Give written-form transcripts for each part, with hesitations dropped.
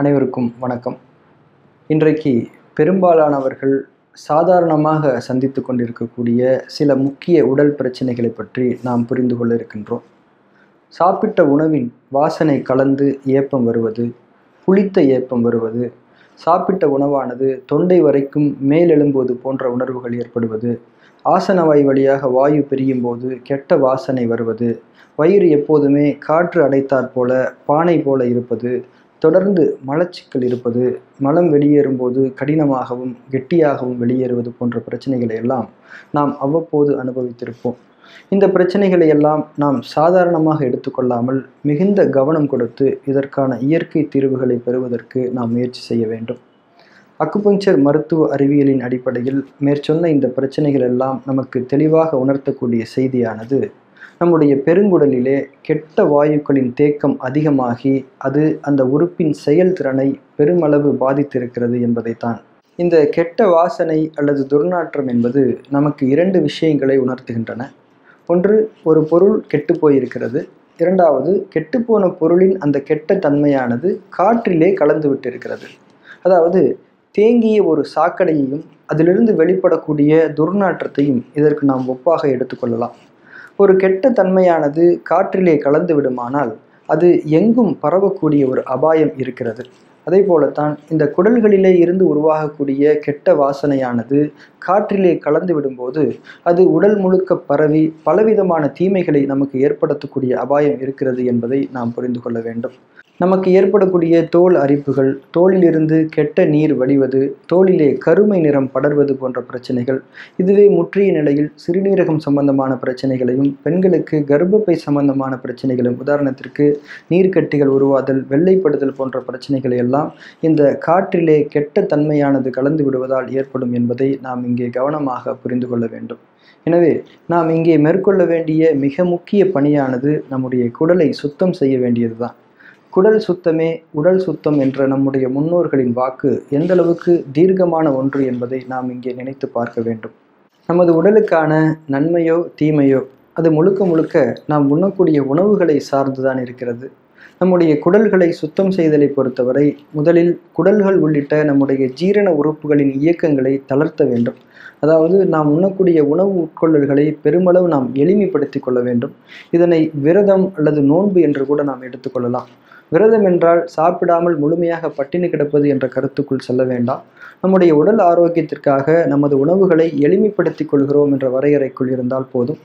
அனைவருக்கும் வணக்கம். இன்றைக்கு பெரும்பாலானவர்கள் சாதாரணமாக சந்தித்து கொண்டிருக்கக்கூடிய சில முக்கிய உடல் பிரச்சனைகளை பற்றி நாம் புரிந்து கொள்ள இருக்கின்றோம். சாப்பிட்ட உணவின் வாசனை கலந்து ஏப்பம் வருவது, புளித்த ஏப்பம் வருவது, சாப்பிட்ட உணவானது தொண்டை வரைக்கும் மேலெழும்புவது போன்ற உணர்வுகள் ஏற்படுவது, ஆசனவாய் வழியாக வாயு பிரியும் போது கெட்ட வாசனை வருவது, வயிறு எப்போதுமே காற்று அடைத்தாற் போல பானை போல இருப்பது, தொடர்ந்து மலச்சிக்கல் இருப்பது, மலம் வெளியேறும்போது கடினமாகவும் கெட்டியாகவும் வெளியேறுவது போன்ற பிரச்சனைகளை எல்லாம் நாம் அவ்வப்போது அனுபவித்திருப்போம். இந்த பிரச்சனைகளை எல்லாம் நாம் சாதாரணமாக எடுத்துக்கொள்ளாமல் மிகுந்த கவனம் கொடுத்து இதற்கான இயற்கை தீர்வுகளை பெறுவதற்கு நாம் முயற்சி செய்ய வேண்டும். அக்குபஞ்சர் மருத்துவ அறிவியலின் அடிப்படையில் மேற்சொன்ன இந்த பிரச்சனைகள் எல்லாம் நமக்கு தெளிவாக உணர்த்தக்கூடிய செய்தியானது, நம்முடைய பெருங்குடலிலே கெட்ட வாயுக்களின் தேக்கம் அதிகமாகி அது அந்த உறுப்பின் செயல்திறனை பெருமளவு பாதித்திருக்கிறது என்பதைத்தான். இந்த கெட்ட வாசனை அல்லது துர்நாற்றம் என்பது நமக்கு இரண்டு விஷயங்களை உணர்த்துகின்றன. ஒன்று, ஒரு பொருள் கெட்டு போயிருக்கிறது. இரண்டாவது, கெட்டுப்போன பொருளின் அந்த கெட்ட தன்மையானது காற்றிலே கலந்து விட்டிருக்கிறது. அதாவது தேங்கிய ஒரு சாக்கடையையும் அதிலிருந்து வெளிப்படக்கூடிய துர்நாற்றத்தையும் இதற்கு நாம் ஒப்பாக எடுத்துக்கொள்ளலாம். ஒரு கெட்ட தன்மையானது காற்றிலே கலந்து விடுமானால் அது எங்கும் பரவக்கூடிய ஒரு அபாயம் இருக்கிறது. அதே போலத்தான் இந்த குடல்களிலே இருந்து உருவாகக்கூடிய கெட்ட வாசனையானது காற்றிலே கலந்து விடும்போது அது உடல் முழுக்க பரவி பலவிதமான தீமைகளை நமக்கு ஏற்படுத்தக்கூடிய அபாயம் இருக்கிறது என்பதை நாம் புரிந்து கொள்ள வேண்டும். நமக்கு ஏற்படக்கூடிய தோல் அரிப்புகள், தோலிலிருந்து கெட்ட நீர் வடிவது, தோலிலே கருமை நிறம் படர்வது போன்ற பிரச்சனைகள், இதுவே முற்றிய நிலையில் சிறுநீரகம் சம்பந்தமான பிரச்சனைகளையும், பெண்களுக்கு கர்ப்பப்பை சம்பந்தமான பிரச்சனைகளும், உதாரணத்திற்கு நீர்க்கட்டிகள் உருவாதல், வெள்ளைப்படுதல் போன்ற பிரச்சனைகளை எல்லாம் இந்த காற்றிலே கெட்ட தன்மையானது கலந்து விடுவதால் ஏற்படும் என்பதை நாம் இங்கே கவனமாக புரிந்து கொள்ள வேண்டும். எனவே நாம் இங்கே மேற்கொள்ள வேண்டிய மிக முக்கிய பணியானது நம்முடைய குடலை சுத்தம் செய்ய வேண்டியதுதான். குடல் சுத்தமே உடல் சுத்தம் என்ற நம்முடைய முன்னோர்களின் வாக்கு எந்தளவுக்கு தீர்க்கமான ஒன்று என்பதை நாம் இங்கே நினைத்து பார்க்க வேண்டும். நமது உடலுக்கான நன்மையோ தீமையோ அது முழுக்க முழுக்க நாம் உண்ணக்கூடிய உணவுகளை சார்ந்துதான் இருக்கிறது. நம்முடைய குடல்களை சுத்தம் செய்தலை பொறுத்தவரை முதலில் குடல்கள் உள்ளிட்ட நம்முடைய ஜீரண உறுப்புகளின் இயக்கங்களை தளர்த்த வேண்டும். அதாவது நாம் உண்ணக்கூடிய உணவு உட்கொள்ளல்களை பெருமளவு நாம் எளிமைப்படுத்தி கொள்ள வேண்டும். இதனை விரதம் அல்லது நோன்பு என்று கூட நாம் எடுத்துக்கொள்ளலாம். விரதம் என்றால் சாப்பிடாமல் முழுமையாக பட்டினி கிடப்பது என்ற கருத்துக்குள் செல்ல வேண்டாம். நம்முடைய உடல் ஆரோக்கியத்திற்காக நமது உணவுகளை எளிமைப்படுத்திக் கொள்கிறோம் என்ற வரையறைக்குள் இருந்தால் போதும்.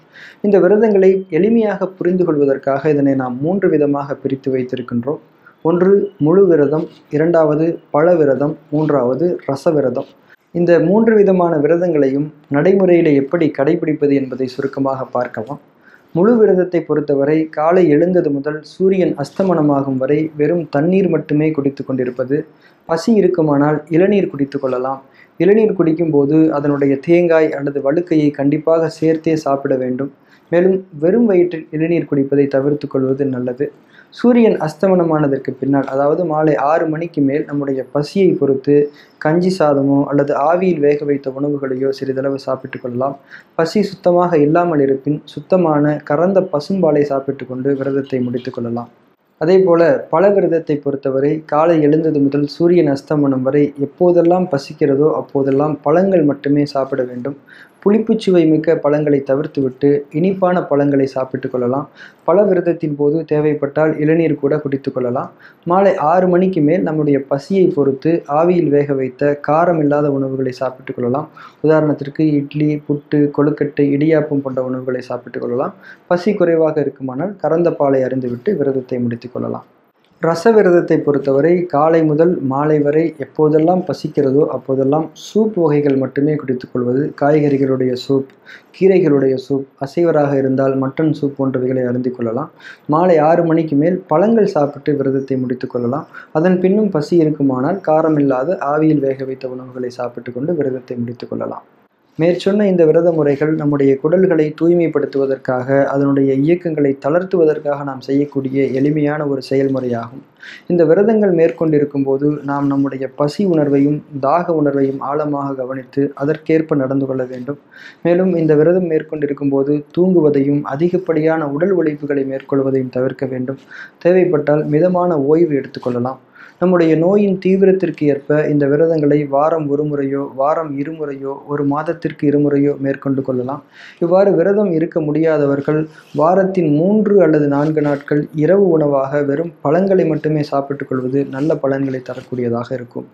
இந்த விரதங்களை எளிமையாக புரிந்து கொள்வதற்காக இதனை நாம் 3 விதமாக பிரித்து வைத்திருக்கின்றோம். ஒன்று முழு விரதம், இரண்டாவது பழ விரதம், மூன்றாவது ரச விரதம். இந்த 3 விதமான விரதங்களையும் நடைமுறையில் எப்படி கடைபிடிப்பது என்பதை சுருக்கமாக பார்க்கலாம். முழு விரதத்தை பொறுத்தவரை காலை எழுந்தது முதல் சூரியன் அஸ்தமனமாகும் வரை வெறும் தண்ணீர் மட்டுமே குடித்து கொண்டிருப்பது. பசி இருக்குமானால் இளநீர் குடித்து கொள்ளலாம். இளநீர் குடிக்கும்போது அதனுடைய தேங்காய் அல்லது வழுக்கையை கண்டிப்பாக சேர்த்தே சாப்பிட வேண்டும். மேலும் வெறும் வயிற்றில் இளநீர் குடிப்பதை தவிர்த்து கொள்வது நல்லது. சூரியன் அஸ்தமனமானதற்கு பின்னால், அதாவது மாலை 6 மணிக்கு மேல் நம்முடைய பசியை பொறுத்து கஞ்சி சாதமோ அல்லது ஆவியில் வேக வைத்த உணவுகளையோ சிறிதளவு சாப்பிட்டு கொள்ளலாம். பசி சுத்தமாக இல்லாமல் இருப்பின் சுத்தமான கறந்த பசும்பாலை சாப்பிட்டு கொண்டு விரதத்தை முடித்து கொள்ளலாம். அதே போல பழ விரதத்தை பொறுத்தவரை காலை எழுந்தது முதல் சூரியன் அஸ்தமனம் வரை எப்போதெல்லாம் பசிக்கிறதோ அப்போதெல்லாம் பழங்கள் மட்டுமே சாப்பிட வேண்டும். புளிப்புச்சுவை மிக்க பழங்களை தவிர்த்துவிட்டு இனிப்பான பழங்களை சாப்பிட்டு கொள்ளலாம். பழ விரதத்தின் போது தேவைப்பட்டால் இளநீர் கூட குடித்து கொள்ளலாம். மாலை 6 மணிக்கு மேல் நம்முடைய பசியை பொறுத்து ஆவியில் வேக வைத்த காரம் இல்லாத உணவுகளை சாப்பிட்டு கொள்ளலாம். உதாரணத்திற்கு இட்லி, புட்டு, கொழுக்கட்டை, இடியாப்பம் போன்ற உணவுகளை சாப்பிட்டு கொள்ளலாம். பசி குறைவாக இருக்குமானால் கறந்த பாலை அருந்திவிட்டு விரதத்தை முடித்து கொள்ளலாம். ரச விரதத்தை பொறுத்தவரை காலை முதல் மாலை வரை எப்போதெல்லாம் பசிக்கிறதோ அப்போதெல்லாம் சூப் வகைகள் மட்டுமே குடித்துக்கொள்வது. காய்கறிகளுடைய சூப், கீரைகளுடைய சூப், அசைவராக இருந்தால் மட்டன் சூப் போன்றவைகளை அருந்திக் கொள்ளலாம். மாலை 6 மணிக்கு மேல் பழங்கள் சாப்பிட்டு விரதத்தை முடித்து கொள்ளலாம். அதன் பின்னும் பசி இருக்குமானால் காரமில்லாத ஆவியில் வேக வைத்த உணவுகளை சாப்பிட்டு கொண்டு விரதத்தை முடித்து கொள்ளலாம். மேற்சொன்ன இந்த விரத முறைகள் நம்முடைய குடல்களை தூய்மைப்படுத்துவதற்காக, அதனுடைய இயக்கங்களை தளர்த்துவதற்காக நாம் செய்யக்கூடிய எளிமையான ஒரு செயல்முறையாகும். இந்த விரதங்கள் மேற்கொண்டிருக்கும் போது நாம் நம்முடைய பசி உணர்வையும் தாக உணர்வையும் ஆழமாக கவனித்து அதற்கேற்ப நடந்து கொள்ள வேண்டும். மேலும் இந்த விரதம் மேற்கொண்டிருக்கும் போது தூங்குவதையும் அதிகப்படியான உடல் உழைப்புகளை மேற்கொள்வதையும் தவிர்க்க வேண்டும். தேவைப்பட்டால் மிதமான ஓய்வு எடுத்துக்கொள்ளலாம். நம்முடைய நோயின் தீவிரத்திற்கு ஏற்ப இந்த விரதங்களை வாரம் ஒரு முறையோ வாரம் இருமுறையோ ஒரு மாதத்திற்கு இருமுறையோ மேற்கொண்டு கொள்ளலாம். இவ்வாறு விரதம் இருக்க முடியாதவர்கள் வாரத்தின் 3 அல்லது 4 நாட்கள் இரவு உணவாக வெறும் பழங்களை மட்டுமே சாப்பிட்டுக் கொள்வது நல்ல பலன்களை தரக்கூடியதாக இருக்கும்.